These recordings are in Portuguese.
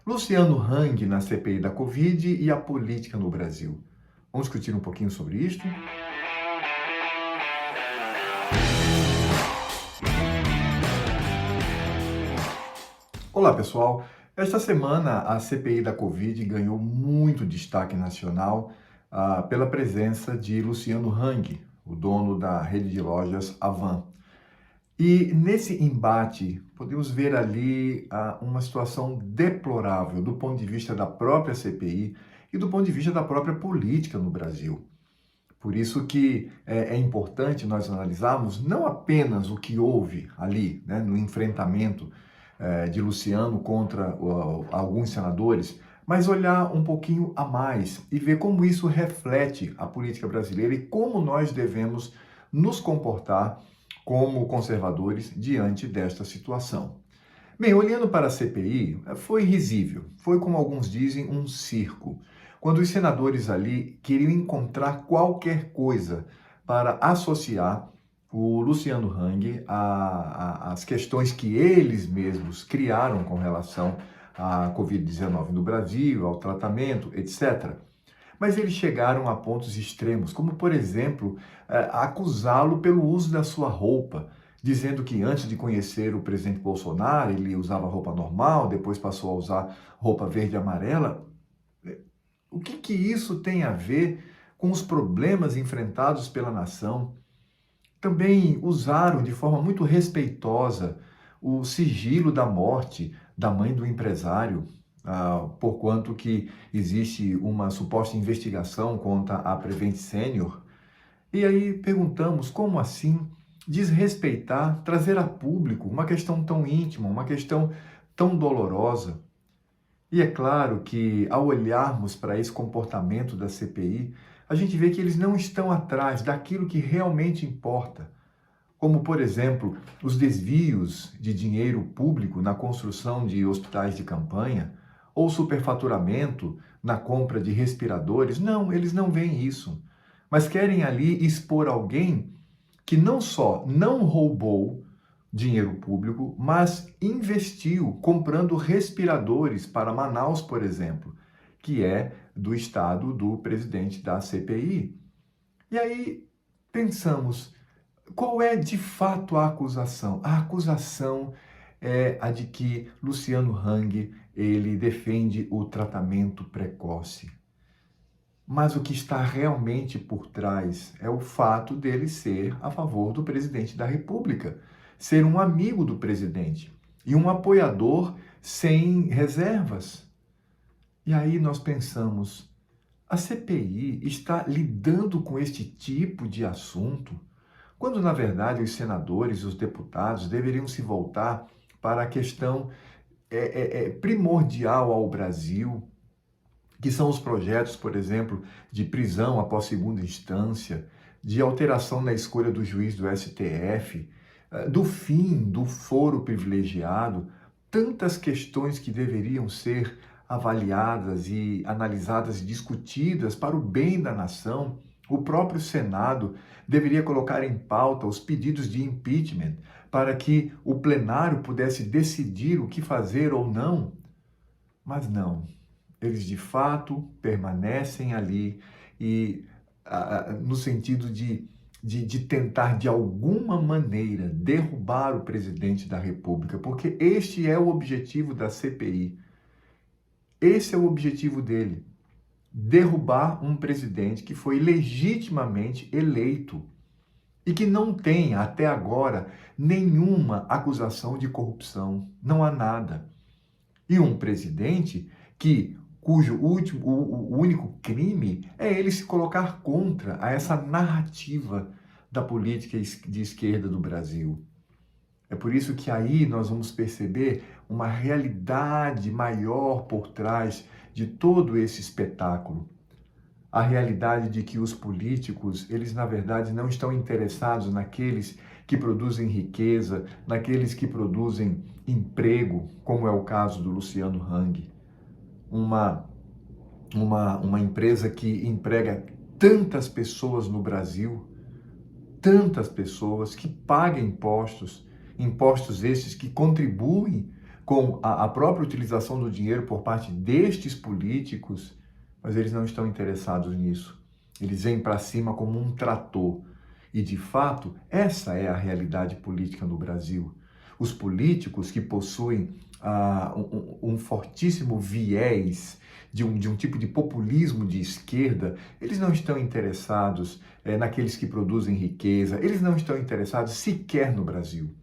Luciano Hang na CPI da Covid e a política no Brasil. Vamos discutir um pouquinho sobre isto? Olá, pessoal. Esta semana a CPI da Covid ganhou muito destaque nacional pela presença de Luciano Hang, o dono da rede de lojas Havan. E nesse embate, podemos ver ali uma situação deplorável do ponto de vista da própria CPI e do ponto de vista da própria política no Brasil. Por isso que é importante nós analisarmos não apenas o que houve ali, né, no enfrentamento de Luciano contra alguns senadores, mas olhar um pouquinho a mais e ver como isso reflete a política brasileira e como nós devemos nos comportar como conservadores diante desta situação. Bem, olhando para a CPI, foi risível, foi como alguns dizem, um circo. Quando os senadores ali queriam encontrar qualquer coisa para associar o Luciano Hang às questões que eles mesmos criaram com relação à Covid-19 no Brasil, ao tratamento, etc. Mas eles chegaram a pontos extremos, como, por exemplo, acusá-lo pelo uso da sua roupa, dizendo que antes de conhecer o presidente Bolsonaro, ele usava roupa normal, depois passou a usar roupa verde e amarela. O que isso tem a ver com os problemas enfrentados pela nação? Também usaram de forma muito respeitosa o sigilo da morte da mãe do empresário, porquanto que existe uma suposta investigação contra a Prevent Senior. E aí perguntamos, como assim desrespeitar, trazer a público uma questão tão íntima, uma questão tão dolorosa? E é claro que, ao olharmos para esse comportamento da CPI, a gente vê que eles não estão atrás daquilo que realmente importa, como, por exemplo, os desvios de dinheiro público na construção de hospitais de campanha, ou superfaturamento na compra de respiradores. Não, eles não veem isso, mas querem ali expor alguém que não só não roubou dinheiro público, mas investiu comprando respiradores para Manaus, por exemplo, que é do estado do presidente da CPI. E aí pensamos, qual é de fato a acusação? A acusação é a de que Luciano Hang, ele defende o tratamento precoce. Mas o que está realmente por trás é o fato dele ser a favor do presidente da República, ser um amigo do presidente e um apoiador sem reservas. E aí nós pensamos, a CPI está lidando com este tipo de assunto, quando na verdade os senadores e os deputados deveriam se voltar para a questão primordial ao Brasil, que são os projetos, por exemplo, de prisão após segunda instância, de alteração na escolha do juiz do STF, do fim do foro privilegiado, tantas questões que deveriam ser avaliadas e analisadas e discutidas para o bem da nação. O próprio Senado deveria colocar em pauta os pedidos de impeachment para que o plenário pudesse decidir o que fazer ou não. Mas não. Eles de fato permanecem ali e no sentido de tentar de alguma maneira derrubar o presidente da República, porque este é o objetivo da CPI. Esse é o objetivo dele, derrubar um presidente que foi legitimamente eleito e que não tem até agora nenhuma acusação de corrupção, não há nada. E um presidente cujo o único crime é ele se colocar contra a essa narrativa da política de esquerda do Brasil. É por isso que aí nós vamos perceber uma realidade maior por trás de todo esse espetáculo. A realidade de que os políticos, eles na verdade não estão interessados naqueles que produzem riqueza, naqueles que produzem emprego, como é o caso do Luciano Hang. Uma empresa que emprega tantas pessoas no Brasil, tantas pessoas que pagam impostos, impostos esses que contribuem com a própria utilização do dinheiro por parte destes políticos, mas eles não estão interessados nisso. Eles vêm para cima como um trator. E, de fato, essa é a realidade política no Brasil. Os políticos que possuem um fortíssimo viés de um tipo de populismo de esquerda, eles não estão interessados naqueles que produzem riqueza, eles não estão interessados sequer no Brasil.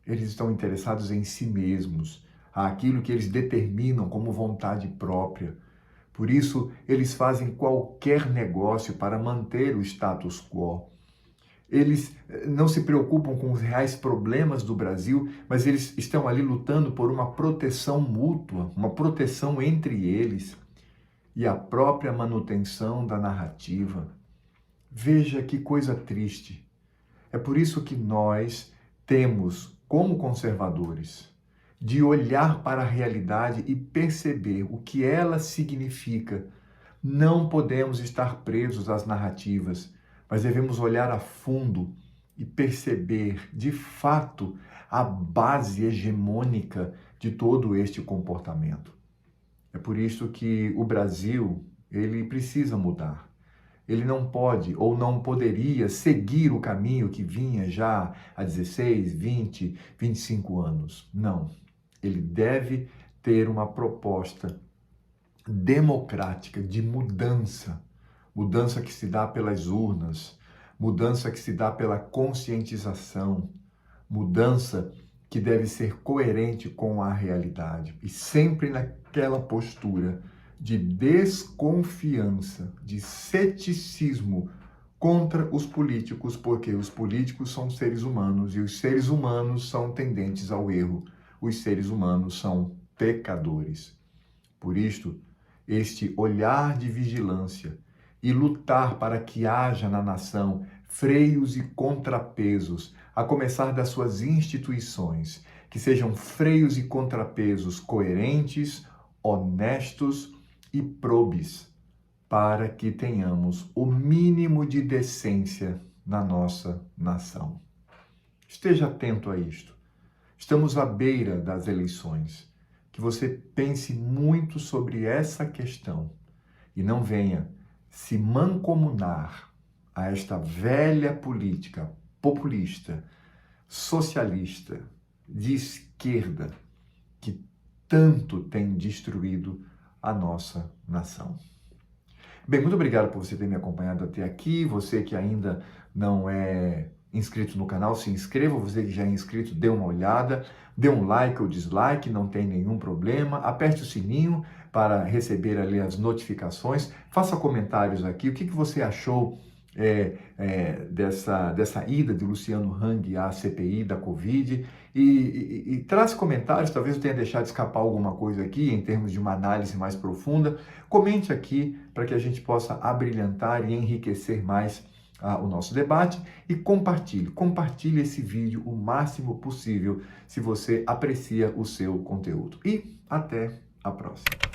Eles estão interessados em si mesmos, aquilo que eles determinam como vontade própria. Por isso, eles fazem qualquer negócio para manter o status quo. Eles não se preocupam com os reais problemas do Brasil, mas eles estão ali lutando por uma proteção mútua, uma proteção entre eles e a própria manutenção da narrativa. Veja que coisa triste. É por isso que nós temos, como conservadores, de olhar para a realidade e perceber o que ela significa. Não podemos estar presos às narrativas, mas devemos olhar a fundo e perceber, de fato, a base hegemônica de todo este comportamento. É por isso que o Brasil, ele precisa mudar. Ele não pode ou não poderia seguir o caminho que vinha já há 16, 20, 25 anos. Não. Ele deve ter uma proposta democrática de mudança. Mudança que se dá pelas urnas, mudança que se dá pela conscientização, mudança que deve ser coerente com a realidade e sempre naquela postura de desconfiança, de ceticismo contra os políticos, porque os políticos são seres humanos e os seres humanos são tendentes ao erro, os seres humanos são pecadores. Por isto, este olhar de vigilância e lutar para que haja na nação freios e contrapesos, a começar das suas instituições, que sejam freios e contrapesos coerentes, honestos e probes, para que tenhamos o mínimo de decência na nossa nação. Esteja atento a isto. Estamos à beira das eleições. Que você pense muito sobre essa questão e não venha se mancomunar a esta velha política populista, socialista, de esquerda, que tanto tem destruído a nossa nação. Bem, muito obrigado por você ter me acompanhado até aqui. Você que ainda não é inscrito no canal, se inscreva. Você que já é inscrito, dê uma olhada, dê um like ou dislike, não tem nenhum problema. Aperte o sininho para receber ali as notificações. Faça comentários aqui. O que você achou dessa ida de Luciano Hang à CPI da Covid? E traz comentários, talvez eu tenha deixado escapar alguma coisa aqui em termos de uma análise mais profunda. Comente aqui para que a gente possa abrilhantar e enriquecer mais o nosso debate e compartilhe esse vídeo o máximo possível se você aprecia o seu conteúdo. E até a próxima.